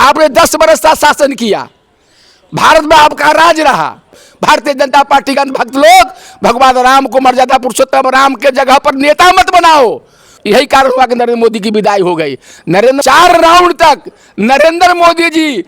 आपने 10 बरस का शासन किया, भारत में आपका राज रहा। भारतीय जनता पार्टी का भक्त लोग भगवान राम को मर्यादा पुरुषोत्तम राम के जगह पर नेता मत बनाओ। यही कारण हुआ कि नरेंद्र मोदी की विदाई हो गई। 4 राउंड तक नरेंद्र मोदी जी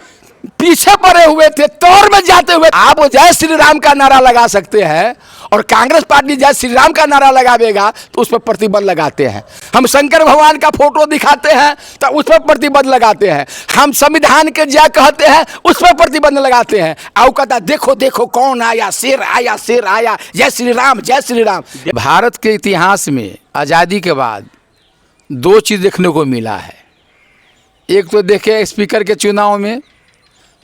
पीछे पड़े हुए थे, तौर में जाते हुए। आप जय श्री राम का नारा लगा सकते हैं और कांग्रेस पार्टी जय श्री राम का नारा लगावेगा तो उस पर प्रतिबंध लगाते हैं। हम शंकर भगवान का फोटो दिखाते हैं तो उस पर प्रतिबंध लगाते हैं। हम संविधान के जय कहते हैं उस पर प्रतिबंध लगाते हैं। आओ कहता देखो देखो कौन आया, शेर आया, शेर आया, जय श्री राम, जय श्री राम। भारत के इतिहास में आज़ादी के बाद 2 चीज़ देखने को मिला है। एक तो देखे स्पीकर के चुनाव में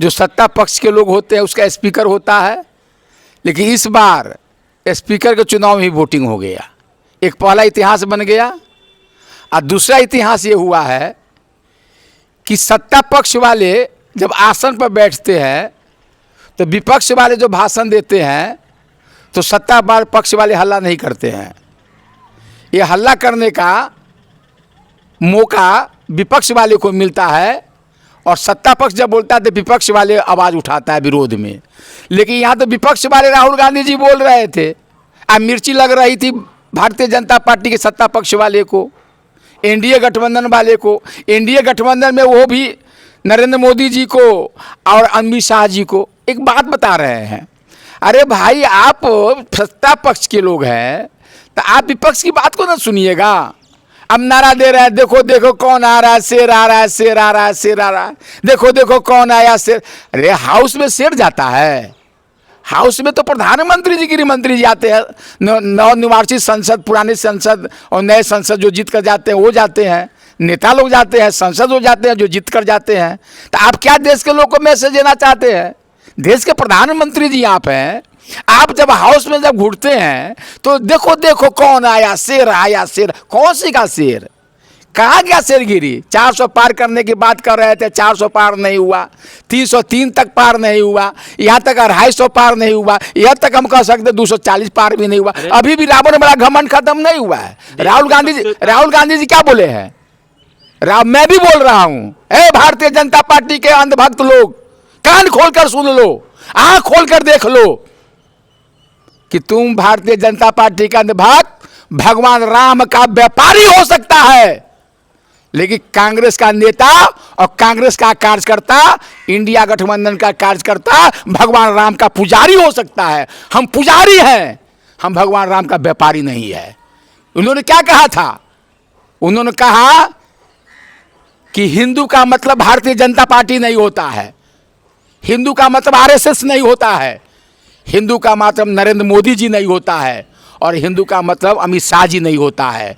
जो सत्ता पक्ष के लोग होते हैं उसका स्पीकर होता है, लेकिन इस बार स्पीकर के चुनाव में ही वोटिंग हो गया। एक पहला इतिहास बन गया। और दूसरा इतिहास ये हुआ है कि सत्ता पक्ष वाले जब आसन पर बैठते हैं तो विपक्ष वाले जो भाषण देते हैं तो सत्ता पक्ष वाले हल्ला नहीं करते हैं। ये हल्ला करने का मौका विपक्ष वाले को मिलता है और सत्ता पक्ष जब बोलता है तो विपक्ष वाले आवाज़ उठाता है विरोध में। लेकिन यहाँ तो विपक्ष वाले राहुल गांधी जी बोल रहे थे, अब मिर्ची लग रही थी भारतीय जनता पार्टी के सत्ता पक्ष वाले को, एनडीए गठबंधन वाले को। एनडीए गठबंधन में वो भी नरेंद्र मोदी जी को और अमित शाह जी को एक बात बता रहे हैं, अरे भाई आप सत्ता पक्ष के लोग हैं तो आप विपक्ष की बात को ना सुनिएगा। अब नारा दे रहा है देखो देखो कौन आ रहा है, शेर आ रहा है, शेर आ रहा है, शेर आ रहा है, देखो देखो कौन आया शेर। अरे हाउस में शेर जाता है? हाउस में तो प्रधानमंत्री जी, गृह मंत्री जी आते हैं। नवनिर्वाचित संसद, पुरानी संसद और नए संसद जो जीत कर जाते हैं वो जाते हैं, नेता लोग जाते हैं, संसद हो जाते हैं जो जीत कर जाते हैं। तो आप क्या देश के लोग को मैसेज देना चाहते हैं? देश के प्रधानमंत्री जी आप हैं। आप जब हाउस में जब घुटते हैं तो देखो देखो कौन आया, शेर आया, शेर। कौन सी का शेर? कहाँ गया शेरगिरी? 400 पार करने की बात कर रहे थे, 400 पार नहीं हुआ, 303 तक पार नहीं हुआ, यहाँ तक 250 पार नहीं हुआ, यहाँ तक हम कह सकते 240 पार भी नहीं हुआ। अभी भी रावण बड़ा घमंड खत्म नहीं हुआ है। राहुल गांधी जी क्या बोले हैं? मैं भी बोल रहा हूँ, ए भारतीय जनता पार्टी के अंधभक्त लोग, कान खोलकर सुन लो, आंख खोलकर देख लो कि तुम भारतीय जनता पार्टी का अंधभक्त भगवान राम का व्यापारी हो सकता है, लेकिन कांग्रेस का नेता और कांग्रेस का कार्यकर्ता, इंडिया गठबंधन का कार्यकर्ता भगवान राम का पुजारी हो सकता है। हम पुजारी हैं, हम भगवान राम का व्यापारी नहीं है। उन्होंने क्या कहा था? उन्होंने कहा कि हिंदू का मतलब भारतीय जनता पार्टी नहीं होता है, हिंदू का मतलब आरएसएस नहीं होता है, हिंदू का मतलब नरेंद्र मोदी जी नहीं होता है, और हिंदू का मतलब अमित शाह जी नहीं होता है।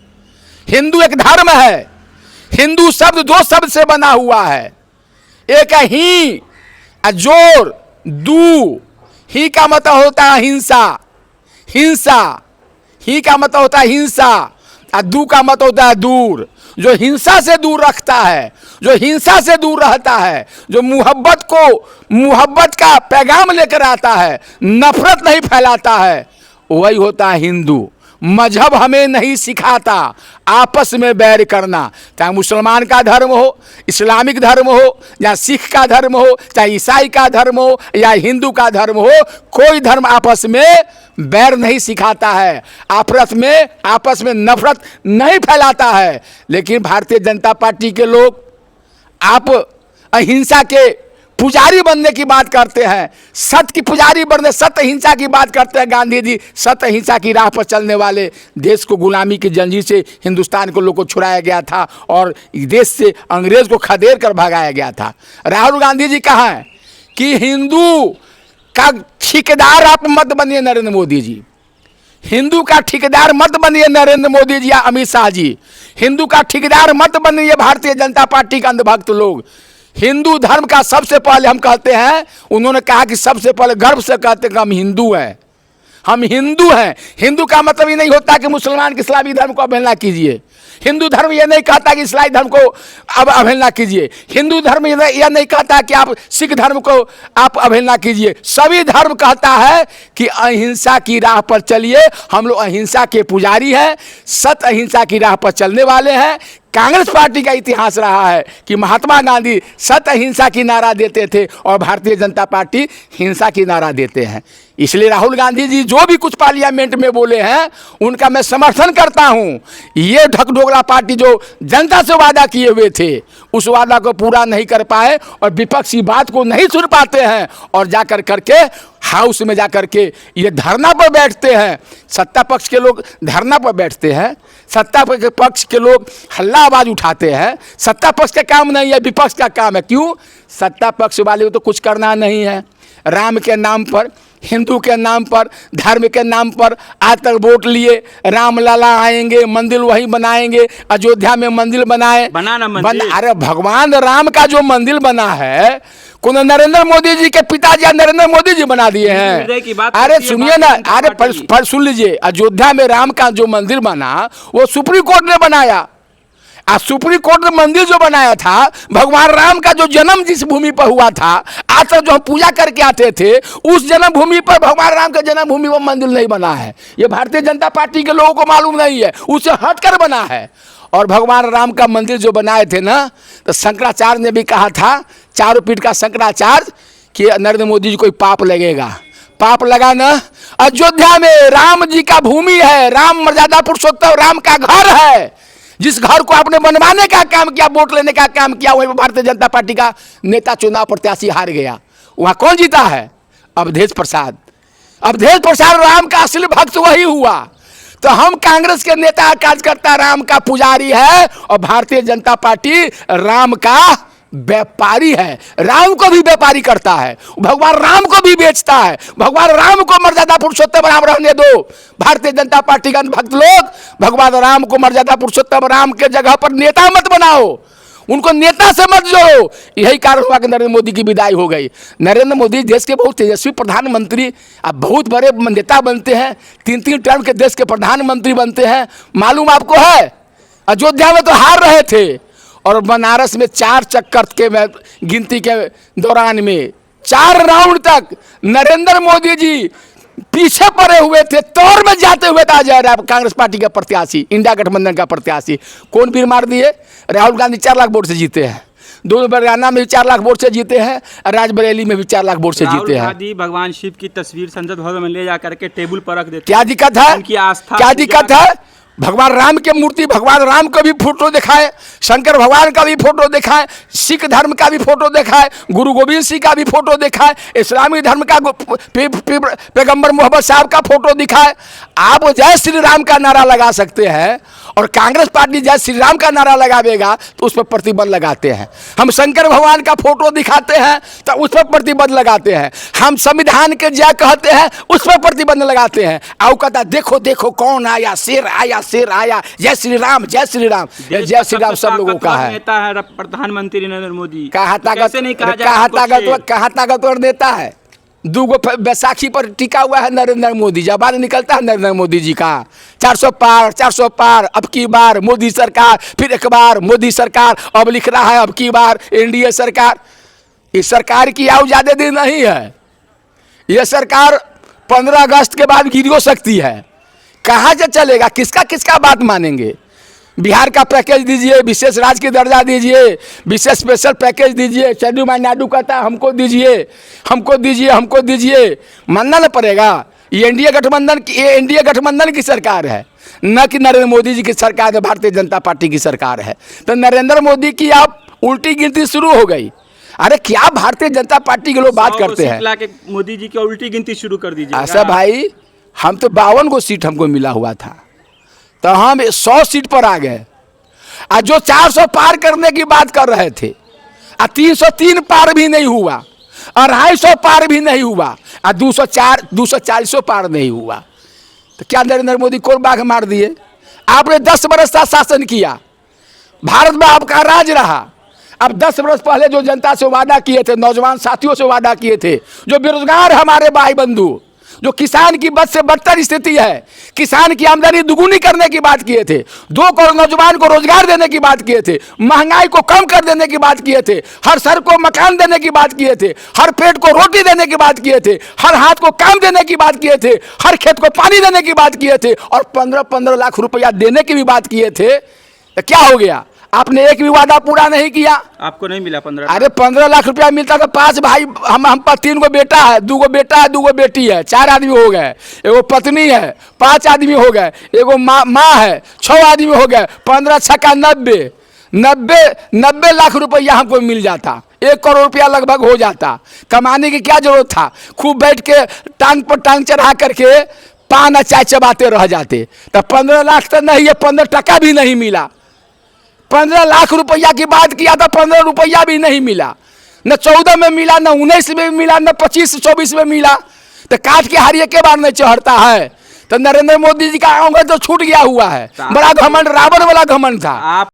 हिंदू एक धर्म है। हिंदू शब्द 2 शब्द से बना हुआ है, एक है ही, जोर, दू। ही का मतलब होता है हिंसा, हिंसा। ही का मतलब होता है हिंसा और दू का मतलब होता है दूर। जो हिंसा से दूर रखता है, जो हिंसा से दूर रहता है, जो मुहब्बत का पैगाम लेकर आता है, नफरत नहीं फैलाता है, वही होता है हिंदू। मजहब हमें नहीं सिखाता आपस में बैर करना, चाहे मुसलमान का धर्म हो, इस्लामिक धर्म हो, या सिख का धर्म हो, चाहे ईसाई का धर्म हो या हिंदू का धर्म हो, कोई धर्म आपस में बैर नहीं सिखाता है, आपस में नफरत नहीं फैलाता है। लेकिन भारतीय जनता पार्टी के लोग आप अहिंसा के पुजारी बनने की बात करते हैं, सत्य की पुजारी बनने, सत्य अहिंसा की बात करते हैं। गांधी जी सत्य अहिंसा की राह पर चलने वाले, देश को गुलामी की जंजीर से हिंदुस्तान को लोग को छुड़ाया गया था और देश से अंग्रेज को खदेड़ कर भगाया गया था। राहुल गांधी जी कहा है कि हिंदू का ठेकेदार आप मत बनिए नरेंद्र मोदी जी, हिंदू का ठेकेदार मत बनिए नरेंद्र मोदी जी या अमित शाह जी, हिंदू का ठेकेदार मत बनिए भारतीय जनता पार्टी का अंधभक्त लोग। हिंदू धर्म का सबसे पहले हम कहते हैं, उन्होंने कहा कि सबसे पहले गर्व से कहते हैं कि हम हिंदू हैं, हम हिंदू हैं। हिंदू का मतलब ये नहीं होता कि मुसलमान के इस्लामी धर्म को अवहेलना कीजिए। हिंदू धर्म यह नहीं कहता कि इस्लामी धर्म को अब अवहेलना कीजिए। हिंदू धर्म यह नहीं कहता कि आप सिख धर्म को आप अवहेलना कीजिए। सभी धर्म कहता है कि अहिंसा की राह पर चलिए। हम लोग अहिंसा के पुजारी हैं, सत्य अहिंसा की राह पर चलने वाले हैं। कांग्रेस पार्टी का इतिहास रहा है कि महात्मा गांधी सत्य अहिंसा की नारा देते थे और भारतीय जनता पार्टी हिंसा की नारा देते हैं। इसलिए राहुल गांधी जी जो भी कुछ पार्लियामेंट में बोले हैं उनका मैं समर्थन करता हूं। ये ढकढोगला पार्टी जो जनता से वादा किए हुए थे उस वादा को पूरा नहीं कर पाए और विपक्षी बात को नहीं सुन पाते हैं और जाकर करके हाउस में जाकर के ये धरना पर बैठते हैं। सत्ता पक्ष के लोग धरना पर बैठते हैं, सत्ता पक्ष के लोग हल्ला आवाज उठाते हैं। सत्ता पक्ष का काम नहीं है, विपक्ष का काम है। क्यों? सत्ता पक्ष वाले को तो कुछ करना नहीं है। राम के नाम पर, हिंदू के नाम पर, धर्म के नाम पर आज तक वोट लिए। राम लाला आएंगे, मंदिर वहीं बनाएंगे, अयोध्या में मंदिर बनाए, अरे भगवान राम का जो मंदिर बना है कौन नरेंद्र मोदी जी के पिताजी या नरेंद्र मोदी जी बना दिए हैं? अरे सुनिए ना, अरे पर सुन लीजिए, अयोध्या में राम का जो मंदिर बना वो सुप्रीम कोर्ट ने बनाया। सुप्रीम कोर्ट ने मंदिर जो बनाया था, भगवान राम का जो जन्म जिस भूमि पर हुआ था, आज तक जो हम पूजा करके आते थे उस जन्म भूमि पर भगवान राम के जन्म भूमि पर मंदिर नहीं बना है। ये भारतीय जनता पार्टी के लोगों को मालूम नहीं है, उससे हटकर बना है। और भगवान राम का मंदिर जो बनाए थे ना, तो शंकराचार्य ने भी कहा था, चारों पीठ का शंकराचार्य, कि नरेंद्र मोदी जी कोई पाप लगेगा। पाप लगा ना, अयोध्या में राम जी का भूमि है, राम मर्यादा पुरुषोत्तम राम का घर है। जिस घर को आपने बनवाने का काम किया, वोट लेने का काम किया, वहीं भारतीय जनता पार्टी का नेता चुनाव प्रत्याशी हार गया। वहां कौन जीता है? अवधेश प्रसाद। अवधेश प्रसाद राम का असली भक्त वही हुआ। तो हम कांग्रेस के नेता कार्यकर्ता राम का पुजारी है और भारतीय जनता पार्टी राम का व्यापारी है। राम को भी व्यापारी करता है, भगवान राम को भी बेचता है। भगवान राम को मर्यादा पुरुषोत्तम राम रहने दो। भारतीय जनता पार्टी का भक्त लोग भगवान राम को मर्यादा पुरुषोत्तम राम के जगह पर नेता मत बनाओ, उनको नेता से मत जोड़ो। यही कारण हुआ कि नरेंद्र मोदी की विदाई हो गई। नरेंद्र मोदी देश के बहुत तेजस्वी प्रधानमंत्री, अब बहुत बड़े नेता बनते हैं, 3-3 टर्म के देश के प्रधानमंत्री बनते हैं। मालूम आपको है, अयोध्या में तो हार रहे थे और बनारस में 4 चक्कर के गिनती के दौरान में 4 राउंड तक नरेंद्र मोदी जी पीछे पड़े हुए थे, तौर में जाते हुए था कांग्रेस पार्टी का प्रत्याशी, इंडिया गठबंधन का प्रत्याशी। कौन वीर मार दिए? राहुल गांधी 4 लाख वोट से जीते हैं, दोनों बरगाना में भी 4 लाख वोट से जीते हैं, राजबरेली में भी 4 लाख वोट से जीते हैं। गांधी भगवान शिव की तस्वीर संसद भवन में ले जाकर के टेबल पर रख देते। क्या दिक्कत है? उनकी आस्था, क्या दिक्कत है? भगवान राम के मूर्ति, भगवान राम का भी फोटो दिखाए, शंकर भगवान का भी फोटो दिखाए, सिख धर्म का भी फोटो दिखाए, गुरु गोविंद सिंह का भी फोटो दिखाए, इस्लामी धर्म का पैगंबर मोहम्मद साहब का फोटो दिखाए। आप जय श्री राम का नारा लगा सकते हैं और कांग्रेस पार्टी जय श्री राम का नारा लगावेगा तो उस पर प्रतिबंध लगाते हैं। हम शंकर भगवान का फोटो दिखाते हैं तो उस पर प्रतिबंध लगाते हैं। हम संविधान के जय कहते हैं, उस पर प्रतिबंध लगाते हैं। आओ कहता देखो देखो कौन आया, शेर आया, शेर आया, जय श्री राम, जय श्री राम। जय श्री राम सब लोगों का है। नेता है प्रधानमंत्री नरेंद्र मोदी। कहाँ ताकतवर नेता है? 2 बैसाखी पर टिका हुआ है नरेंद्र मोदी। जबान निकलता है नरेंद्र मोदी जी का, 400 पार, 400 पार, अब की बार मोदी सरकार, फिर एक बार मोदी सरकार, अब लिख रहा है अब की बार एनडीए सरकार। इस सरकार की आयु ज्यादा दिन नहीं है। यह सरकार 15 अगस्त के बाद गिर हो सकती है। कहाँ से चलेगा? किसका किसका बात मानेंगे? बिहार का पैकेज दीजिए, विशेष राज्य की दर्जा दीजिए, विशेष स्पेशल पैकेज दीजिए, चंद्रबाबू नायडू कहता है हमको दीजिए, हमको दीजिए, हमको दीजिए, मानना न पड़ेगा। ये एनडीए गठबंधन की सरकार है, न कि नरेंद्र मोदी जी की सरकार है, भारतीय जनता पार्टी की सरकार है। तो नरेंद्र मोदी की अब उल्टी गिनती शुरू हो गई। अरे क्या भारतीय जनता पार्टी के लोग बात करते हैं? मोदी जी की उल्टी गिनती शुरू कर दीजिए। ऐसा भाई, हम तो 52 को सीट हमको मिला हुआ था, तो हम 100 सीट पर आ गए। आज जो 400 पार करने की बात कर रहे थे, 303 पार भी नहीं हुआ, 250 पार भी नहीं हुआ, 240 पार नहीं हुआ। तो क्या नरेंद्र मोदी को बाघ मार दिए? आपने 10 बरस का शासन किया, भारत में आपका राज रहा। अब 10 वर्ष पहले जो जनता से वादा किए थे, नौजवान साथियों से वादा किए थे, जो बेरोजगार हमारे भाई बंधु, जो किसान की बद से बदतर स्थिति है, किसान की आमदनी दुगुनी करने की बात किए थे, 2 करोड़ नौजवान को रोजगार देने की बात किए थे, महंगाई को कम कर देने की बात किए थे, हर सर को मकान देने की बात किए थे, हर पेट को रोटी देने की बात किए थे, हर हाथ को काम देने की बात किए थे, हर खेत को पानी देने की बात किए थे और 15-15 लाख रुपया देने की भी बात किए थे। तो क्या हो गया? आपने एक भी वादा पूरा नहीं किया। आपको नहीं मिला 15? अरे 15 लाख रुपया मिलता तो 5 भाई, हम पर 3 गो बेटा है, 2 गो बेटा है, 2 गो बेटी है, 4 आदमी हो गए, एगो पत्नी है, 5 आदमी हो गए, एगो माँ है, 6 आदमी हो गए, 15 छक्का 90 लाख रुपया हमको मिल जाता, 1 करोड़ रुपया लगभग हो जाता। कमाने की क्या जरूरत था? खूब बैठ के टांग पर टांग चढ़ा करके पान और चाय चबाते रह जाते। तो 15 लाख तो नहीं है, 15 टका भी नहीं मिला। 15 लाख रुपया की बात किया था, 15 रुपया भी नहीं मिला। न 14 में मिला, न 19 में मिला, न 25-24 में मिला। तो काट के हारिए के बार नहीं चढ़ता है। तो नरेंद्र मोदी जी का अंग तो छूट गया हुआ है। बड़ा घमंड, रावण वाला घमंड था। आप